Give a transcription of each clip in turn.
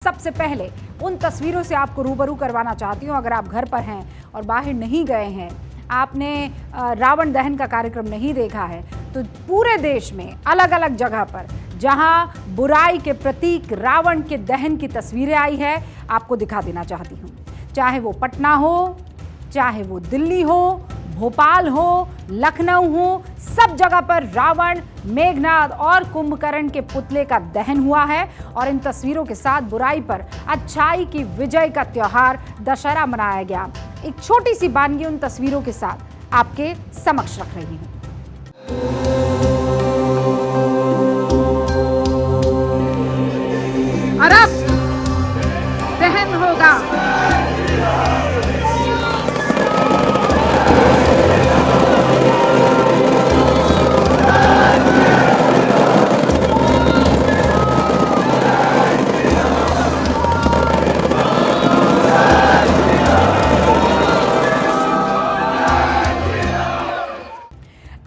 सबसे पहले उन तस्वीरों से आपको रूबरू करवाना चाहती हूँ। अगर आप घर पर हैं और बाहर नहीं गए हैं, आपने रावण दहन का कार्यक्रम नहीं देखा है, तो पूरे देश में अलग अलग जगह पर जहां बुराई के प्रतीक रावण के दहन की तस्वीरें आई है, आपको दिखा देना चाहती हूँ। चाहे वो पटना हो, चाहे वो दिल्ली हो, भोपाल हो, लखनऊ हो, सब जगह पर रावण, मेघनाद और कुंभकर्ण के पुतले का दहन हुआ है। और इन तस्वीरों के साथ बुराई पर अच्छाई की विजय का त्योहार दशहरा मनाया गया। एक छोटी सी वानगी उन तस्वीरों के साथ आपके समक्ष रख रही हूं। और अब दहन होगा।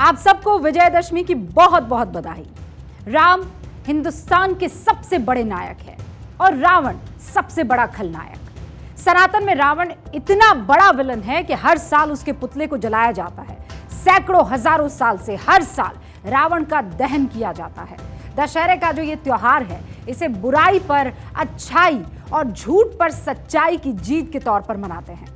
आप सबको विजयदशमी की बहुत बहुत बधाई। राम हिंदुस्तान के सबसे बड़े नायक है और रावण सबसे बड़ा खलनायक। सनातन में रावण इतना बड़ा विलन है कि हर साल उसके पुतले को जलाया जाता है। सैकड़ों हजारों साल से हर साल रावण का दहन किया जाता है। दशहरे का जो ये त्योहार है, इसे बुराई पर अच्छाई और झूठ पर सच्चाई की जीत के तौर पर मनाते हैं।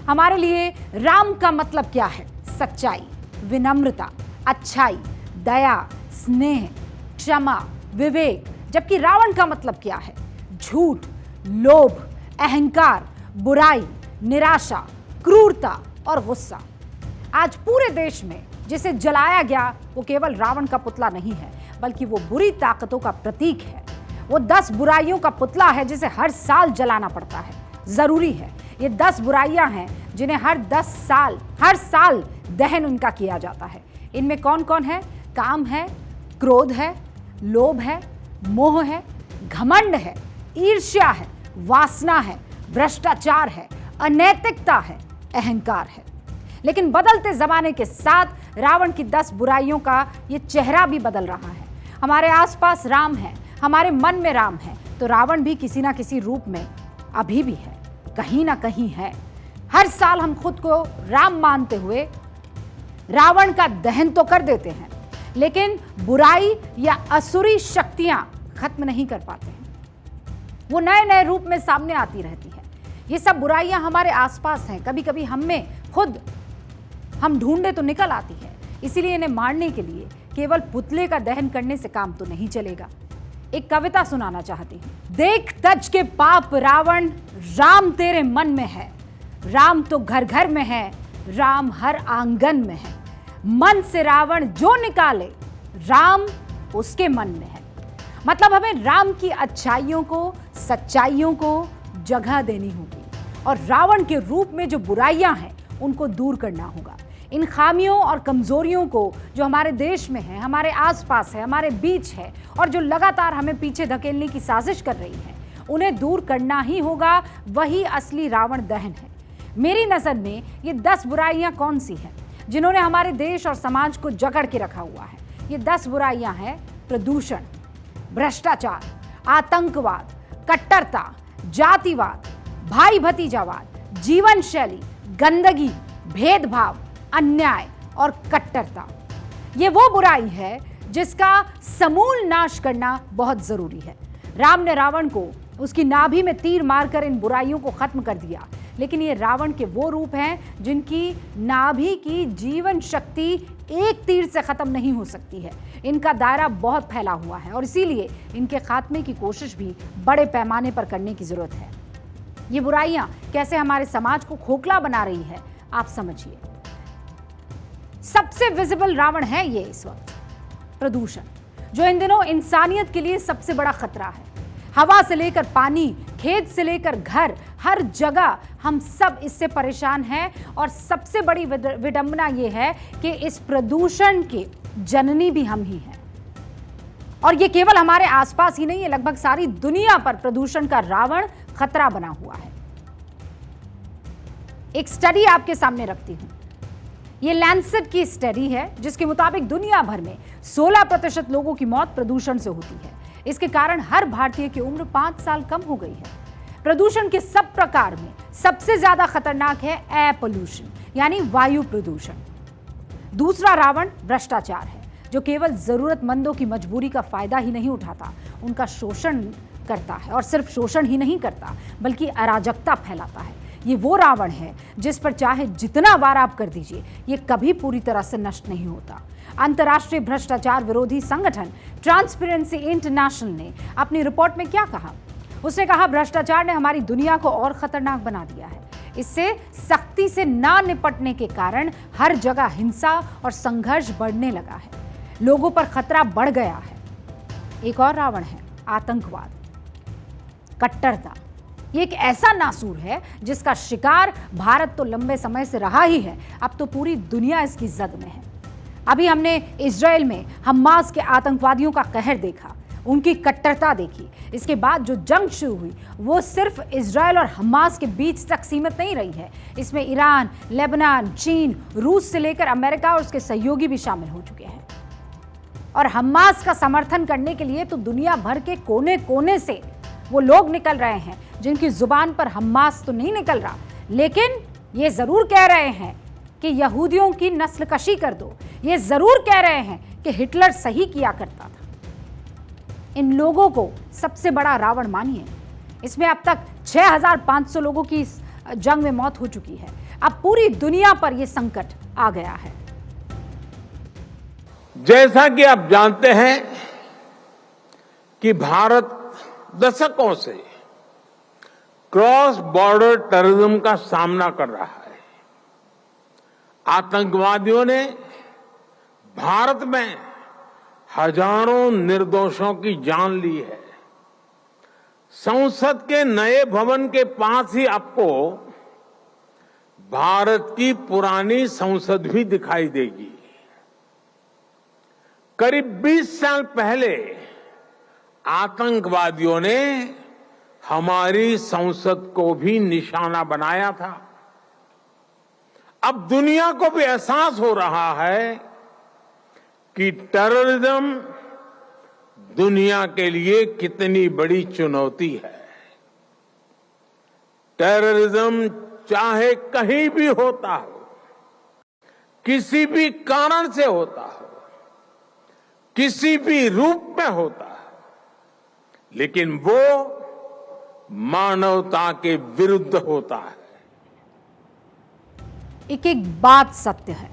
हमारे लिए राम का मतलब क्या है? सच्चाई, विनम्रता, अच्छाई, दया, स्नेह, क्षमा, विवेक। जबकि रावण का मतलब क्या है? झूठ, लोभ, अहंकार, बुराई, निराशा, क्रूरता और गुस्सा। आज पूरे देश में जिसे जलाया गया वो केवल रावण का पुतला नहीं है, बल्कि वो बुरी ताकतों का प्रतीक है। वो 10 बुराइयों का पुतला है जिसे हर साल जलाना पड़ता है। जरूरी है, ये 10 बुराइयां हैं जिन्हें हर साल दहन उनका किया जाता है। इनमें कौन कौन है? काम है, क्रोध है, लोभ है, मोह है, घमंड है, ईर्ष्या है, वासना है, भ्रष्टाचार है, अनैतिकता है, अहंकार है। लेकिन बदलते जमाने के साथ रावण की 10 बुराइयों का ये चेहरा भी बदल रहा है। हमारे आसपास राम है, हमारे मन में राम है, तो रावण भी किसी ना किसी रूप में अभी भी है, कहीं ना कहीं है। हर साल हम खुद को राम मानते हुए रावण का दहन तो कर देते हैं, लेकिन बुराई या असुरी शक्तियां खत्म नहीं कर पाते हैं। वो नए नए रूप में सामने आती रहती है। ये सब बुराइयां हमारे आसपास हैं, कभी कभी हम ढूंढे तो निकल आती है। इसीलिए इन्हें मारने के लिए केवल पुतले का दहन करने से काम तो नहीं चलेगा। एक कविता सुनाना चाहती हूं। देख तज के पाप रावण, राम तेरे मन में है। राम तो घर घर में है, राम हर आंगन में है। मन से रावण जो निकाले, राम उसके मन में है। मतलब हमें राम की अच्छाइयों को, सच्चाइयों को जगह देनी होगी और रावण के रूप में जो बुराइयां हैं उनको दूर करना होगा। इन खामियों और कमजोरियों को जो हमारे देश में है, हमारे आसपास है, हमारे बीच है और जो लगातार हमें पीछे धकेलने की साजिश कर रही है, उन्हें दूर करना ही होगा। वही असली रावण दहन है। मेरी नज़र में ये 10 बुराइयां कौन सी हैं जिन्होंने हमारे देश और समाज को जकड़ के रखा हुआ है? ये 10 बुराइयां हैं: प्रदूषण, भ्रष्टाचार, आतंकवाद, कट्टरता, जातिवाद, भाई भतीजावाद, जीवन शैली, गंदगी, भेदभाव, अन्याय और कट्टरता। ये वो बुराई है जिसका समूल नाश करना बहुत जरूरी है। राम ने रावण को उसकी नाभि में तीर मारकर इन बुराइयों को खत्म कर दिया, लेकिन ये रावण के वो रूप हैं जिनकी नाभि की जीवन शक्ति एक तीर से खत्म नहीं हो सकती है। इनका दायरा बहुत फैला हुआ है और इसीलिए इनके खात्मे की कोशिश भी बड़े पैमाने पर करने की जरूरत है। ये बुराइयां कैसे हमारे समाज को खोखला बना रही है, आप समझिए। सबसे विजिबल रावण है ये इस वक्त प्रदूषण, जो इन दिनों इंसानियत के लिए सबसे बड़ा खतरा है। हवा से लेकर पानी, खेत से लेकर घर, हर जगह हम सब इससे परेशान हैं। और सबसे बड़ी विडंबना यह है कि इस प्रदूषण के जननी भी हम ही हैं। और ये केवल हमारे आसपास ही नहीं है, लगभग सारी दुनिया पर प्रदूषण का रावण खतरा बना हुआ है। एक स्टडी आपके सामने रखती हूं। ये लैंसेट की स्टडी है जिसके मुताबिक दुनिया भर में 16% लोगों की मौत प्रदूषण से होती है। इसके कारण हर भारतीय की उम्र 5 साल कम हो गई है। प्रदूषण के सब प्रकार में सबसे ज्यादा खतरनाक है एयर पोल्यूशन यानी वायु प्रदूषण। दूसरा रावण भ्रष्टाचार है, जो केवल जरूरतमंदों की मजबूरी का फायदा ही नहीं उठाता, उनका शोषण करता है। और सिर्फ शोषण ही नहीं करता बल्कि अराजकता फैलाता है। ये वो रावण है जिस पर चाहे जितना वार आप कर दीजिए, ये कभी पूरी तरह से नष्ट नहीं होता। अंतर्राष्ट्रीय भ्रष्टाचार विरोधी संगठन ट्रांसपेरेंसी इंटरनेशनल ने अपनी रिपोर्ट में क्या कहा? उसने कहा, भ्रष्टाचार ने हमारी दुनिया को और खतरनाक बना दिया है। इससे सख्ती से ना निपटने के कारण हर जगह हिंसा और संघर्ष बढ़ने लगा है। लोगों पर खतरा बढ़ गया है। एक और रावण है आतंकवाद, कट्टरता। ये एक ऐसा नासूर है जिसका शिकार भारत तो लंबे समय से रहा ही है, अब तो पूरी दुनिया इसकी जद में है। अभी हमने इजराइल में हमास के आतंकवादियों का कहर देखा, उनकी कट्टरता देखी। इसके बाद जो जंग शुरू हुई वो सिर्फ इजराइल और हमास के बीच तक सीमित नहीं रही है। इसमें ईरान, लेबनान, चीन, रूस से लेकर अमेरिका और उसके सहयोगी भी शामिल हो चुके हैं। और हमास का समर्थन करने के लिए तो दुनिया भर के कोने कोने से वो लोग निकल रहे हैं जिनकी जुबान पर हमास तो नहीं निकल रहा, लेकिन ये जरूर कह रहे हैं कि यहूदियों की नस्लकशी कर दो। ये जरूर कह रहे हैं कि हिटलर सही किया करता था। इन लोगों को सबसे बड़ा रावण मानिए। इसमें अब तक 6500 लोगों की इस जंग में मौत हो चुकी है। अब पूरी दुनिया पर यह संकट आ गया है। जैसा कि आप जानते हैं कि भारत दशकों से क्रॉस बॉर्डर टेररिज्म का सामना कर रहा है। आतंकवादियों ने भारत में हजारों निर्दोषों की जान ली है। संसद के नए भवन के पास ही आपको भारत की पुरानी संसद भी दिखाई देगी। करीब 20 साल पहले आतंकवादियों ने हमारी संसद को भी निशाना बनाया था। अब दुनिया को भी एहसास हो रहा है कि टेररिज्म दुनिया के लिए कितनी बड़ी चुनौती है। टेररिज्म चाहे कहीं भी होता हो, किसी भी कारण से होता हो, किसी भी रूप में होता है, लेकिन वो मानवता के विरुद्ध होता है। एक एक बात सत्य है।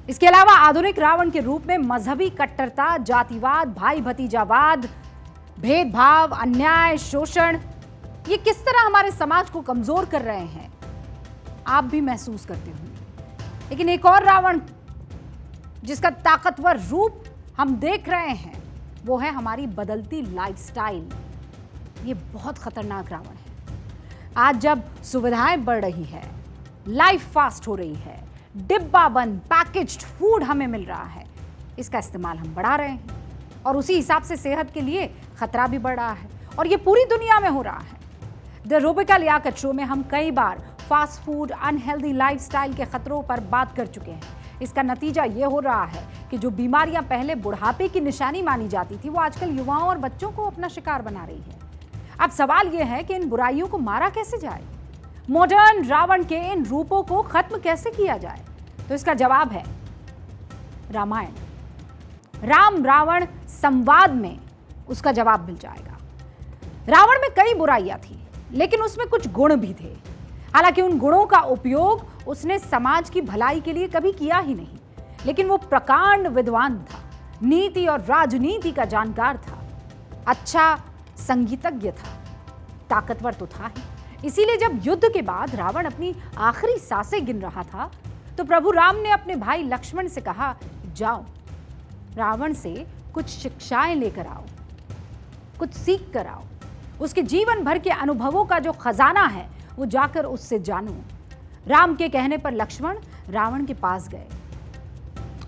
इसके अलावा आधुनिक रावण के रूप में मजहबी कट्टरता, जातिवाद, भाई भतीजावाद, भेदभाव, अन्याय, शोषण, ये किस तरह हमारे समाज को कमजोर कर रहे हैं आप भी महसूस करते होंगे। लेकिन एक और रावण जिसका ताकतवर रूप हम देख रहे हैं वो है हमारी बदलती लाइफस्टाइल। ये बहुत खतरनाक रावण है। आज जब सुविधाएं बढ़ रही है, लाइफ फास्ट हो रही है, डिब्बा बंद पैकेज्ड फूड हमें मिल रहा है, इसका इस्तेमाल हम बढ़ा रहे हैं और उसी हिसाब से सेहत के लिए खतरा भी बढ़ रहा है और ये पूरी दुनिया में हो रहा है। द रूबिका लियाकत शो में हम कई बार फास्ट फूड, अनहेल्दी लाइफस्टाइल के खतरों पर बात कर चुके हैं। इसका नतीजा ये हो रहा है कि जो बीमारियां पहले बुढ़ापे की निशानी मानी जाती थी वो आजकल युवाओं और बच्चों को अपना शिकार बना रही है। अब सवाल यह है कि इन बुराइयों को मारा कैसे जाए, मॉडर्न रावण के इन रूपों को खत्म कैसे किया जाए? तो इसका जवाब है रामायण। राम रावण संवाद में उसका जवाब मिल जाएगा। रावण में कई बुराइयां थी लेकिन उसमें कुछ गुण भी थे। हालांकि उन गुणों का उपयोग उसने समाज की भलाई के लिए कभी किया ही नहीं, लेकिन वो प्रकांड विद्वान था, नीति और राजनीति का जानकार था, अच्छा संगीतज्ञ था, ताकतवर तो था ही। इसीलिए जब युद्ध के बाद रावण अपनी आखिरी सांसें गिन रहा था तो प्रभु राम ने अपने भाई लक्ष्मण से कहा, जाओ रावण से कुछ शिक्षाएं लेकर आओ, कुछ सीख कर आओ, उसके जीवन भर के अनुभवों का जो खजाना है वो जाकर उससे जानो। राम के कहने पर लक्ष्मण रावण के पास गए,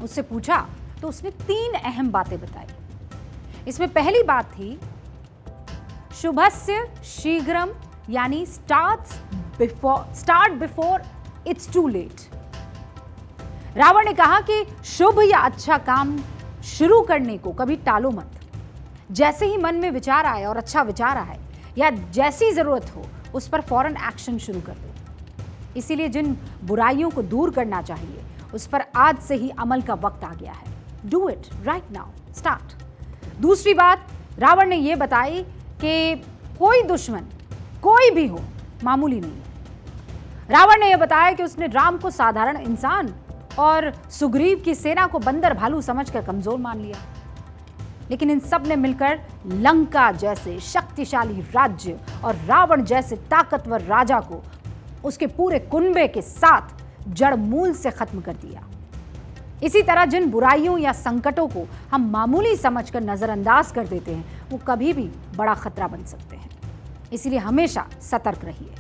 उससे पूछा तो उसने 3 अहम बातें बताई। इसमें पहली बात थी शुभस्य शीघ्रम, यानी start before it's too late. Ravan ने कहा कि शुभ या अच्छा काम शुरू करने को कभी टालो मत, जैसे ही मन में विचार आए और अच्छा विचार आए या जैसी जरूरत हो उस पर फौरन एक्शन शुरू कर दो। इसीलिए जिन बुराइयों को दूर करना चाहिए उस पर आज से ही अमल का वक्त आ गया है। Do it right now, start. दूसरी बात रावण ने यह बताई कि कोई दुश्मन कोई भी हो मामूली नहीं है। रावण ने यह बताया कि उसने राम को साधारण इंसान और सुग्रीव की सेना को बंदर भालू समझकर कमजोर मान लिया, लेकिन इन सब ने मिलकर लंका जैसे शक्तिशाली राज्य और रावण जैसे ताकतवर राजा को उसके पूरे कुनबे के साथ जड़ मूल से खत्म कर दिया। इसी तरह जिन बुराइयों या संकटों को हम मामूली समझकर नजरअंदाज कर देते हैं वो कभी भी बड़ा खतरा बन सकते हैं। इसीलिए हमेशा सतर्क रहिए।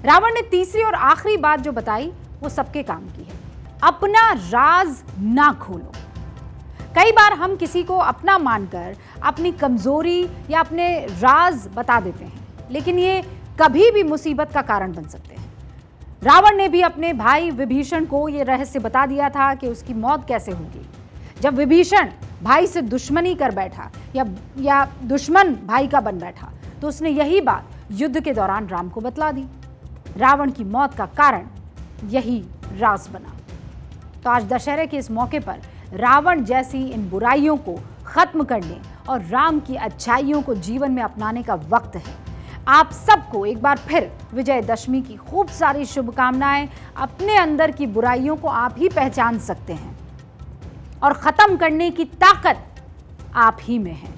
रावण ने तीसरी और आखिरी बात जो बताई वो सबके काम की है, अपना राज ना खोलो। कई बार हम किसी को अपना मानकर अपनी कमजोरी या अपने राज बता देते हैं, लेकिन ये कभी भी मुसीबत का कारण बन सकते हैं। रावण ने भी अपने भाई विभीषण को यह रहस्य बता दिया था कि उसकी मौत कैसे होगी। जब विभीषण भाई से दुश्मनी कर बैठा या दुश्मन भाई का बन बैठा तो उसने यही बात युद्ध के दौरान राम को बतला दी। रावण की मौत का कारण यही राज बना। तो आज दशहरे के इस मौके पर रावण जैसी इन बुराइयों को खत्म करने और राम की अच्छाइयों को जीवन में अपनाने का वक्त है। आप सबको एक बार फिर विजयदशमी की खूब सारी शुभकामनाएं। अपने अंदर की बुराइयों को आप ही पहचान सकते हैं और खत्म करने की ताकत आप ही में है।